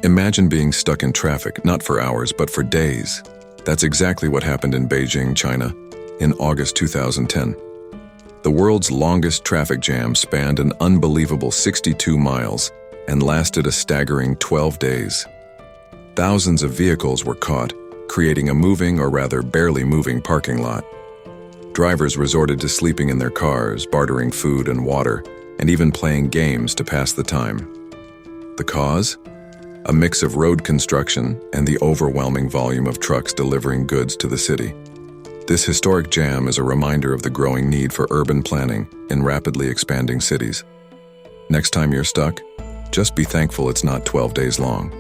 Imagine being stuck in traffic, not for hours, but for days. That's exactly what happened in Beijing, China, in August 2010. The world's longest traffic jam spanned an unbelievable 62 miles and lasted a staggering 12 days. Thousands of vehicles were caught, creating a moving or rather barely moving parking lot. Drivers resorted to sleeping in their cars, bartering food and water, and even playing games to pass the time. The cause? A mix of road construction and the overwhelming volume of trucks delivering goods to the city. This historic jam is a reminder of the growing need for urban planning in rapidly expanding cities. Next time you're stuck, just be thankful it's not 12 days long.